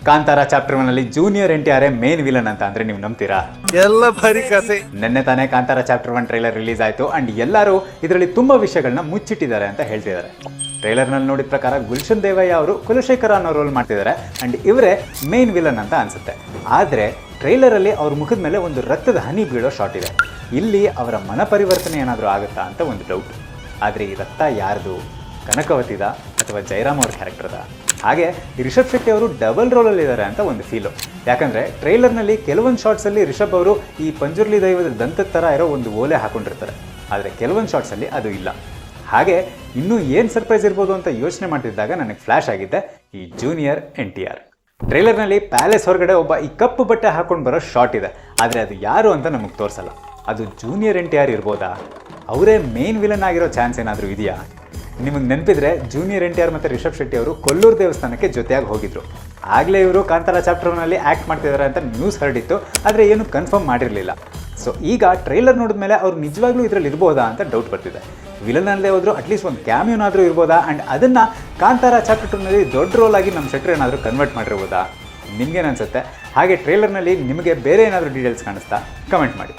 Kantara chapter 1 ಅಲ್ಲಿ junior NTR main villain ಅಂತ ಅಂದ್ರೆ ನೀವು ನಂಬ್ತೀರಾ? ಎಲ್ಲ ಬರೀ ಕಥೆ. ನಿನ್ನೆ ತಾನೇ ಕಾಂತಾರ ಚಾಪ್ಟರ್ 1 ಟ್ರೈಲರ್ ರಿಲೀಸ್ ಆಯ್ತು ಅಂಡ್ ಎಲ್ಲರೂ ಇದರಲ್ಲಿ ತುಂಬಾ ವಿಷಯಗಳನ್ನ ಮುಚ್ಚಿಟ್ಟಿದ್ದಾರೆ ಅಂತ ಹೇಳ್ತಿದ್ದಾರೆ. ಟ್ರೈಲರ್ ನಲ್ಲಿ ನೋಡಿದ ಪ್ರಕಾರ ಗುಲ್ಶನ್ ದೇವಯ್ಯ ಅವರು ಕುಲಶೇಖರ ಅನ್ನೋ ರೋಲ್ ಮಾಡ್ತಿದ್ದಾರೆ ಅಂಡ್ ಇವರೇ ಮೇನ್ ವಿಲನ್ ಅಂತ ಅನ್ಸುತ್ತೆ. ಆದ್ರೆ ಟ್ರೈಲರ್ ಅಲ್ಲಿ ಅವ್ರ ಮುಖದ ಮೇಲೆ ಒಂದು ರಕ್ತದ ಹನಿ ಬೀಳೋ ಶಾಟ್ ಇದೆ. ಇಲ್ಲಿ ಅವರ ಮನ ಪರಿವರ್ತನೆ ಏನಾದರೂ ಆಗುತ್ತಾ ಅಂತ ಒಂದು ಡೌಟ್. ಆದರೆ ಈ ರಕ್ತ ಯಾರ್ದು? ಕನಕವತಿದ ಅಥವಾ ಜಯರಾಮ್ ಅವ್ರ ಕ್ಯಾರೆಕ್ಟರ್ದ? ಹಾಗೆ ರಿಷಬ್ ಶೆಟ್ಟಿ ಅವರು ಡಬಲ್ ರೋಲಲ್ಲಿ ಇದ್ದಾರೆ ಅಂತ ಒಂದು ಫೀಲು. ಯಾಕಂದರೆ ಟ್ರೈಲರ್ನಲ್ಲಿ ಕೆಲವೊಂದು ಶಾರ್ಟ್ಸಲ್ಲಿ ರಿಷಬ್ ಅವರು ಈ ಪಂಜುರ್ಲಿ ದೈವದ ದಂತದ ಥರ ಇರೋ ಒಂದು ಓಲೆ ಹಾಕೊಂಡಿರ್ತಾರೆ. ಆದರೆ ಕೆಲವೊಂದು ಶಾರ್ಟ್ಸಲ್ಲಿ ಅದು ಇಲ್ಲ. ಹಾಗೆ ಇನ್ನೂ ಏನು ಸರ್ಪ್ರೈಸ್ ಇರ್ಬೋದು ಅಂತ ಯೋಚನೆ ಮಾಡ್ತಿದ್ದಾಗ ನನಗೆ ಫ್ಲ್ಯಾಶ್ ಆಗಿದ್ದೆ ಈ ಜೂನಿಯರ್ NTR. ಟ್ರೈಲರ್ನಲ್ಲಿ ಪ್ಯಾಲೇಸ್ ಹೊರಗಡೆ ಒಬ್ಬ ಈ ಕಪ್ಪು ಬಟ್ಟೆ ಹಾಕೊಂಡು ಬರೋ ಶಾರ್ಟ್ ಇದೆ. ಆದರೆ ಅದು ಯಾರು ಅಂತ ನಮಗೆ ತೋರಿಸಲ್ಲ. ಅದು ಜೂನಿಯರ್ NTR ಇರ್ಬೋದಾ? ಅವರೇ ಮೇನ್ ವಿಲನ್ ಆಗಿರೋ ಚಾನ್ಸ್ ಏನಾದರೂ ಇದೆಯಾ? ನಿಮಗೆ ನೆನಪಿದ್ರೆ ಜೂನಿಯರ್ NTR ಮತ್ತು ರಿಷಬ್ ಶೆಟ್ಟಿ ಅವರು ಕೊಲ್ಲೂರು ದೇವಸ್ಥಾನಕ್ಕೆ ಜೊತೆಯಾಗಿ ಹೋಗಿದ್ರು. ಆಗಲೇ ಇವರು ಕಾಂತಾರ ಚಾಪ್ಟರ್ 1 ಅಲ್ಲಿ ಆ್ಯಕ್ಟ್ ಮಾಡ್ತಿದ್ದಾರೆ ಅಂತ ನ್ಯೂಸ್ ಹರಡಿತ್ತು, ಆದರೆ ಏನು ಕನ್ಫರ್ಮ್ ಮಾಡಿರಲಿಲ್ಲ. ಸೊ ಈಗ ಟ್ರೈಲರ್ ನೋಡಿದ್ಮೇಲೆ ಅವ್ರು ನಿಜವಾಗ್ಲೂ ಇದರಲ್ಲಿ ಇರ್ಬೋದಾ ಅಂತ ಡೌಟ್ ಬರ್ತಿದೆ. ವಿಲನ್ ಅಲ್ಲದೆ ಹೋದ್ರು ಅಟ್ಲೀಸ್ಟ್ ಒಂದು ಕ್ಯಾಮಿಯೋನಾದರೂ ಇರ್ಬೋದಾ? ಆ್ಯಂಡ್ ಅದನ್ನು ಕಾಂತಾರ ಚಾಪ್ಟರ್ 2 ನಲ್ಲಿ ದೊಡ್ಡ ರೋಲ್ ಆಗಿ ನಮ್ಮ ಶೆಟ್ರ್ ಏನಾದರೂ ಕನ್ವರ್ಟ್ ಮಾಡಿರ್ಬೋದಾ? ನಿಮ್ಗೇನು ಅನಿಸುತ್ತೆ? ಹಾಗೆ ಟ್ರೈಲರ್ನಲ್ಲಿ ನಿಮಗೆ ಬೇರೆ ಏನಾದರೂ ಡೀಟೇಲ್ಸ್ ಕಾಣಿಸ್ತಾ? ಕಮೆಂಟ್ ಮಾಡಿ.